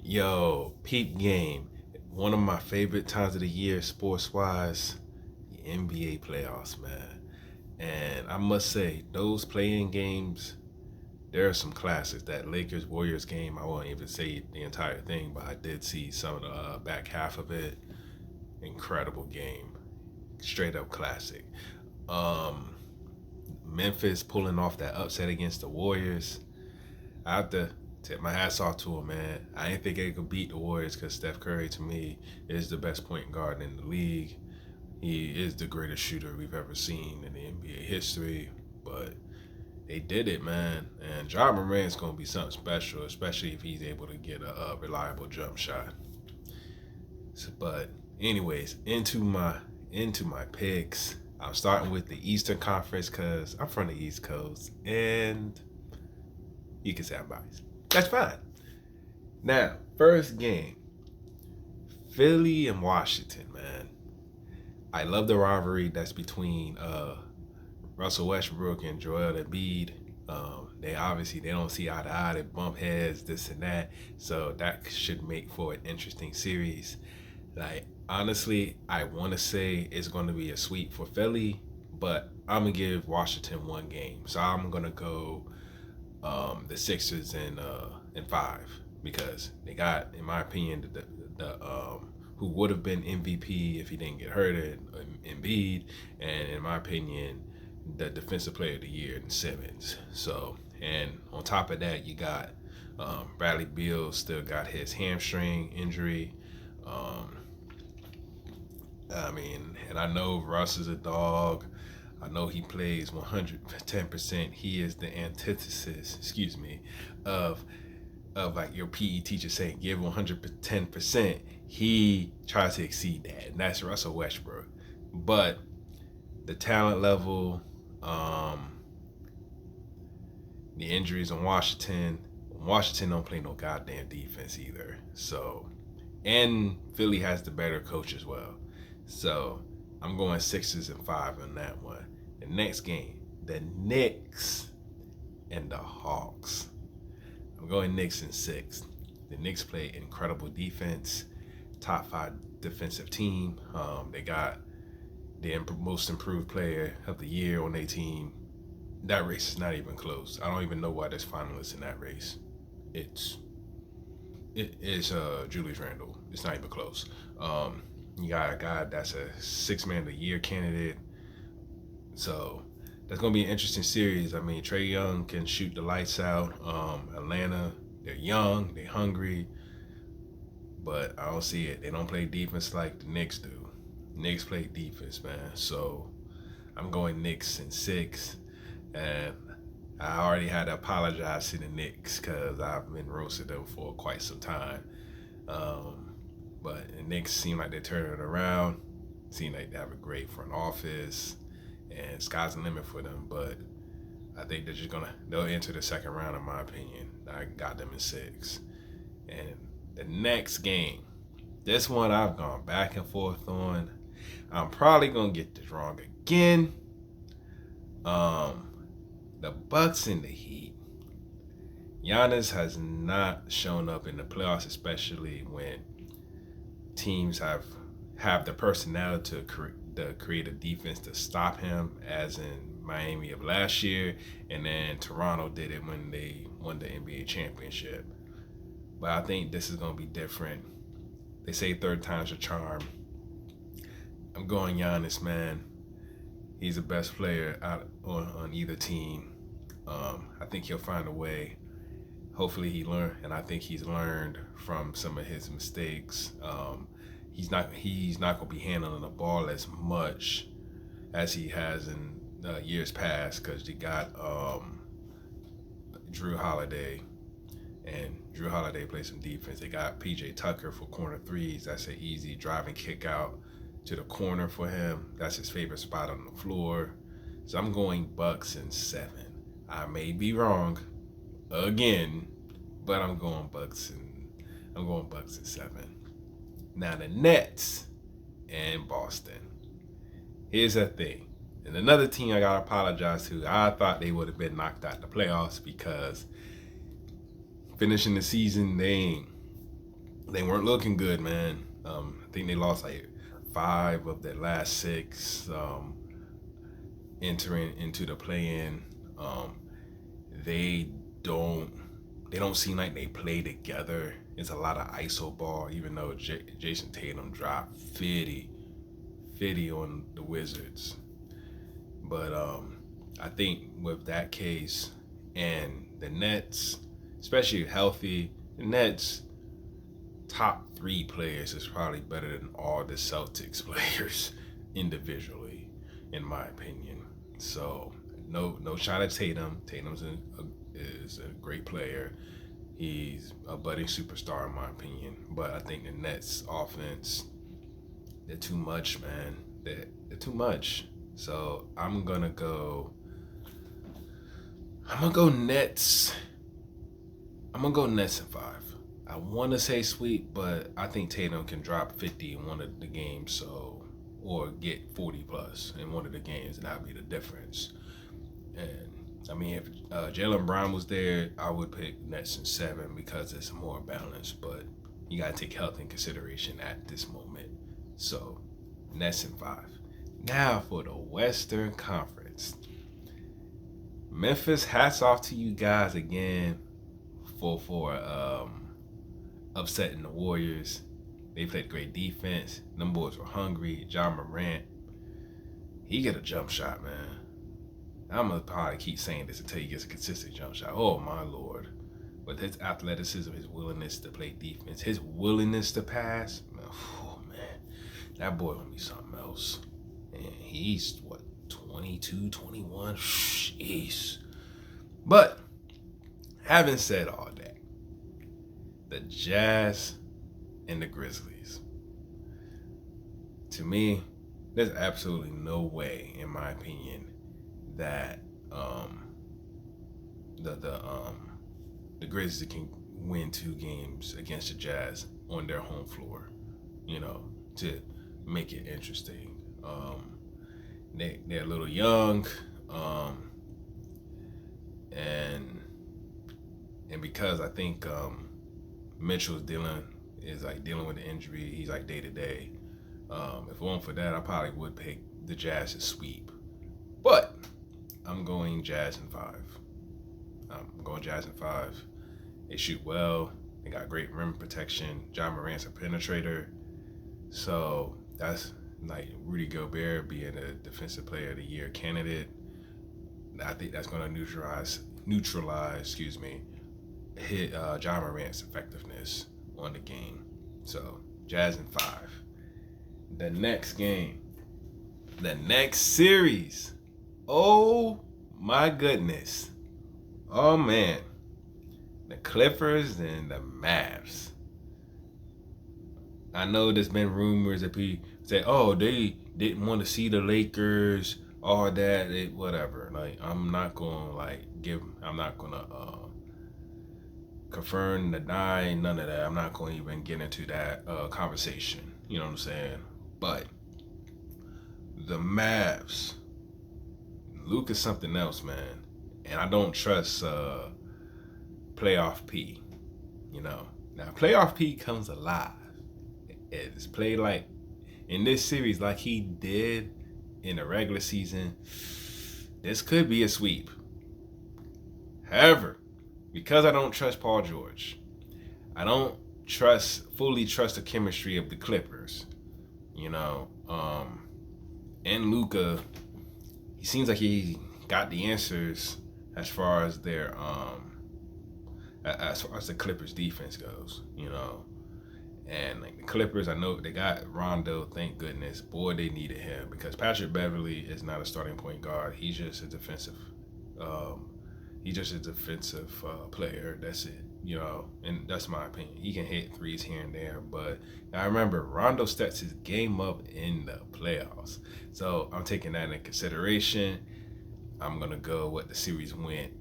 Yo, peep game. One of my favorite times of the year, sports wise, the NBA playoffs, man. And I must say, those playing games, there are some classics. That Lakers Warriors game, I won't even say the entire thing, but I did see some of the back half of it. Incredible game. Straight up classic. Um, Memphis pulling off that upset against the Warriors. I have to tip my hats off to him, man. I didn't think they could beat the Warriors because Steph Curry, to me, is the best point guard in the league. He is the greatest shooter we've ever seen in the NBA history. But they did it, man. And Ja Morant's going to be something special, especially if he's able to get a reliable jump shot. But anyways, into my picks. I'm starting with the Eastern Conference because I'm from the East Coast, and you can say I'm biased. That's fine. Now, first game, Philly and Washington, man. I love the rivalry that's between Russell Westbrook and Joel Embiid. They don't see eye to eye. They bump heads, this and that. So that should make for an interesting series. Like honestly, I want to say it's going to be a sweep for Philly, but I'm gonna give Washington one game. So I'm gonna go the Sixers in five because they got, in my opinion, the who would have been MVP if he didn't get hurt at Embiid, and in my opinion, the defensive player of the year in Simmons. So, and on top of that, you got Bradley Beal still got his hamstring injury. Um, and I know Russ is a dog. I know he plays 110%. He is the antithesis, of like your PE teacher saying give 110%. He tries to exceed that, and that's Russell Westbrook. But the talent level, the injuries on Washington. Washington don't play no goddamn defense either. So, and Philly has the better coach as well. So, I'm going Sixers and five on that one. The next game, the Knicks and the Hawks. I'm going Knicks in six. The Knicks play incredible defense, top five defensive team. They got the most improved player of the year on their team. That race is not even close. I don't even know why there's finalists in that race. It's it is Julius Randle. It's not even close. You got a guy that's a six-man of the year candidate. So that's gonna be an interesting series. I mean, Trae Young can shoot the lights out. Atlanta, they're young, they're hungry, but I don't see it. They don't play defense like the Knicks do. Knicks play defense, man. So I'm going Knicks in six, and I already had to apologize to the Knicks because I've been roasting them for quite some time. Um, but the Knicks seem like they're turning it around. Seem like they have a great front office, and sky's the limit for them. But I think they'll enter the second round in my opinion. I got them in six. And the next game, this one I've gone back and forth on. I'm probably gonna get this wrong again. Um, the Bucks and the Heat. Giannis has not shown up in the playoffs, especially when teams have the personnel to create a defense to stop him, as in Miami of last year, and then Toronto did it when they won the NBA championship. But I think this is gonna be different. They say third time's a charm. I'm going Giannis, man. He's the best player out on either team. I think he'll find a way. Hopefully he learned, and I think he's learned from some of his mistakes. He's not gonna be handling the ball as much as he has in years past because he got Drew Holiday, and Drew Holiday plays some defense. They got PJ Tucker for corner threes. That's an easy driving kick out to the corner for him. That's his favorite spot on the floor. So I'm going Bucks in seven. I may be wrong again, but I'm going Bucks in seven. Now the Nets and Boston. Here's the thing. And another team I gotta apologize to. I thought they would have been knocked out the playoffs because finishing the season, they ain't. they weren't looking good, man. I think they lost like 5 of their last 6 entering into the play-in. Um, they don't they don't seem like they play together. It's a lot of iso ball, even though Jason Tatum dropped 50 on the Wizards. But I think with that case and the Nets, especially healthy, the Nets top 3 players is probably better than all the Celtics players individually, in my opinion. So no shot at Tatum. Is a great player. He's a budding superstar in my opinion. But I think the Nets offense, they're too much, man. They're too much. So I'm gonna go Nets. I'm gonna go Nets in 5. I want to say sweep, but I think Tatum can drop 50 in one of the games, or get 40 plus in one of the games, and that'd be the difference. And I mean, if Jaylen Brown was there, I would pick Nets in 7 because it's more balanced. But you gotta take health in consideration at this moment. So Nets in 5. Now for the Western Conference. Memphis, hats off to you guys again for upsetting the Warriors. They played great defense. Them boys were hungry. Ja Morant, he get a jump shot, man. I'm gonna probably keep saying this until he gets a consistent jump shot. Oh my lord. With his athleticism, his willingness to play defense, his willingness to pass, oh man, that boy gonna be something else. And he's what, 22, 21? Jeez. But having said all that, the Jazz and the Grizzlies. To me, there's absolutely no way, in my opinion, that the Grizzlies can win 2 games against the Jazz on their home floor, to make it interesting. They're a little young, and because I think Mitchell's dealing with the injury, he's like day to day. If it weren't for that, I probably would pick the Jazz to sweep. But I'm going Jazz in 5. They shoot well. They got great rim protection. Ja Morant's a penetrator. So that's like Rudy Gobert being a Defensive Player of the Year candidate. I think that's going to neutralize, hit Ja Morant's effectiveness on the game. So Jazz in 5. The next game, the next series. Oh my goodness. Oh man. The Clippers and the Mavs. I know there's been rumors that people say, oh, they didn't want to see the Lakers, all that, whatever. Like, I'm not gonna confirm, deny, none of that. I'm not gonna even get into that conversation. You know what I'm saying? But the Mavs, Luke is something else, man. And I don't trust Playoff P. Now Playoff P comes alive. It's played like in this series like he did in the regular season. This could be a sweep. However, because I don't trust Paul George, I don't fully trust the chemistry of the Clippers. And Luka, he seems like he got the answers as far as their as far as the Clippers defense goes, And like the Clippers, I know they got Rondo, thank goodness. Boy, they needed him because Patrick Beverly is not a starting point guard. He's just a defensive player. That's it. And that's my opinion. He can hit threes here and there, but I remember Rondo steps his game up in the playoffs. So I'm taking that into consideration. I'm gonna go what the series went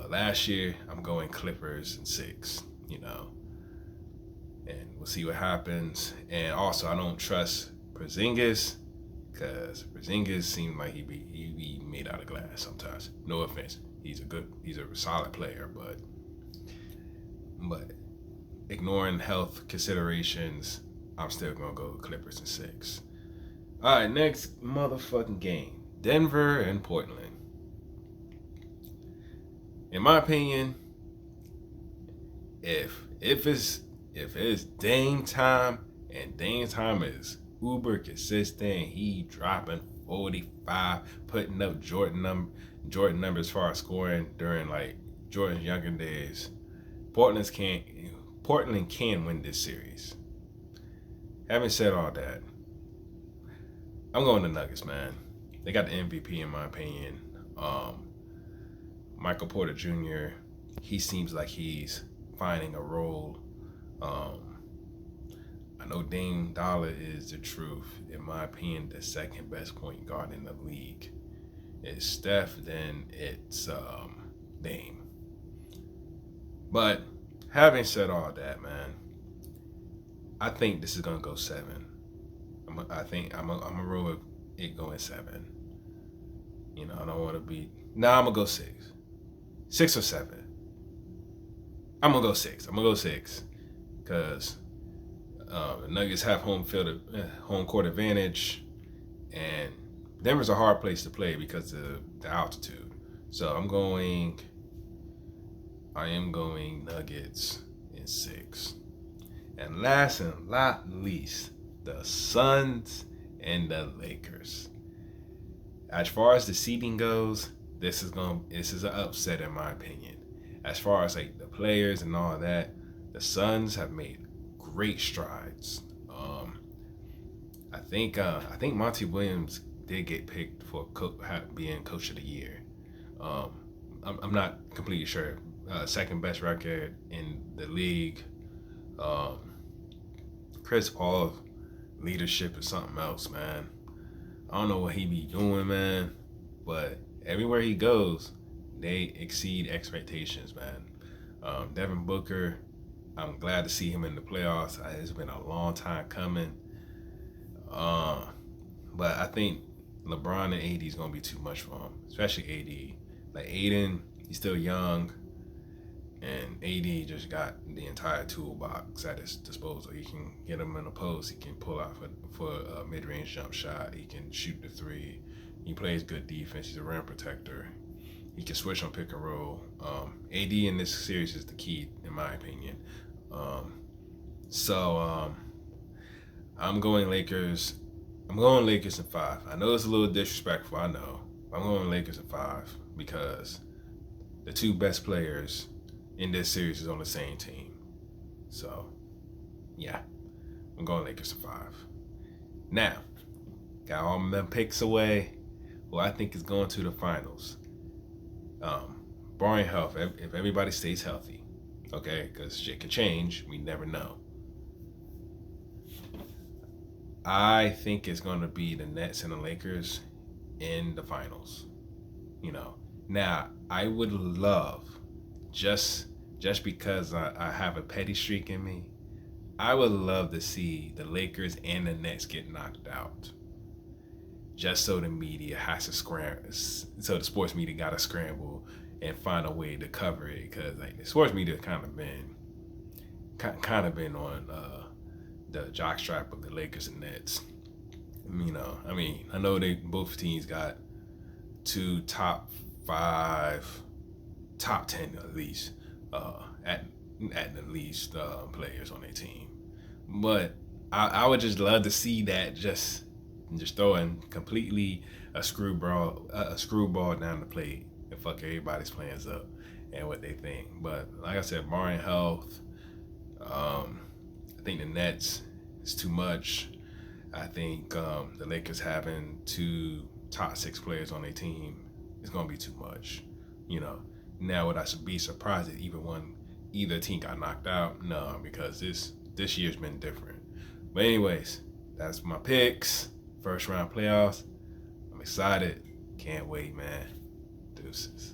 last year. I'm going Clippers in 6. And we'll see what happens. And also, I don't trust Porzingis because Porzingis seems like he be made out of glass sometimes. No offense, he's a solid player, but ignoring health considerations, I'm still gonna go Clippers in 6. All right, next motherfucking game, Denver and Portland. In my opinion, if it's Dame time and Dame time is uber consistent, he dropping 45, putting up Jordan numbers as far as scoring during like Jordan's younger days. Portland can win this series. Having said all that, I'm going to Nuggets, man. They got the MVP in my opinion. Michael Porter Jr. He seems like he's finding a role. I know Dame Dollar is the truth. In my opinion, the second best point guard in the league. It's Steph, then it's Dame. But having said all that, man, I think this is gonna go 7. I think I'm gonna roll with it going 7. You know, I don't want to be. Nah, I'm gonna go 6. 6 or 7. I'm gonna go 6. Because the Nuggets have home court advantage, and Denver's a hard place to play because of the altitude. So I am going Nuggets in 6. And last and not least, the Suns and the Lakers. As far as the seeding goes, this is an upset in my opinion. As far as like the players and all that, the Suns have made great strides. I think Monty Williams did get picked for being coach of the year. I'm not completely sure. Second best record in the league. Chris Paul leadership is something else, man. I don't know what he be doing, man, but everywhere he goes, they exceed expectations, man. Devin Booker, I'm glad to see him in the playoffs. It's been a long time coming. But I think LeBron and AD is going to be too much for him, especially AD. Like Aiden, he's still young, and AD just got the entire toolbox at his disposal. He can get him in the post. He can pull out for a mid-range jump shot. He can shoot the 3. He plays good defense. He's a rim protector. He can switch on pick and roll. AD in this series is the key, in my opinion. I'm going Lakers. I'm going Lakers in 5. I know it's a little disrespectful, I know. I'm going Lakers in 5 because the 2 best players in this series is on the same team. So, yeah, I'm going Lakers in 5. Now, got all my picks away. Who I think is going to the finals. Barring health, if everybody stays healthy, okay, because shit can change. We never know. I think it's going to be the Nets and the Lakers in the finals. You know, now I would love, just because I have a petty streak in me, I would love to see the Lakers and the Nets get knocked out. Just so the media has to scramble, so the sports media got to scramble and find a way to cover it, because like the sports media kind of been on the jockstrap of the Lakers and Nets. You know, I mean, I know both teams got 2 top 5, top 10 at least, at the least players on their team. But I would just love to see that just throwing completely a screwball down the plate and fuck everybody's plans up and what they think. But like I said, barring health, I think the Nets is too much. I think the Lakers having 2 top 6 players on their team is gonna be too much. You know. Now would I be surprised if either team got knocked out? No, because this year's been different. But anyways, that's my picks. First round playoffs. I'm excited. Can't wait, man. Deuces.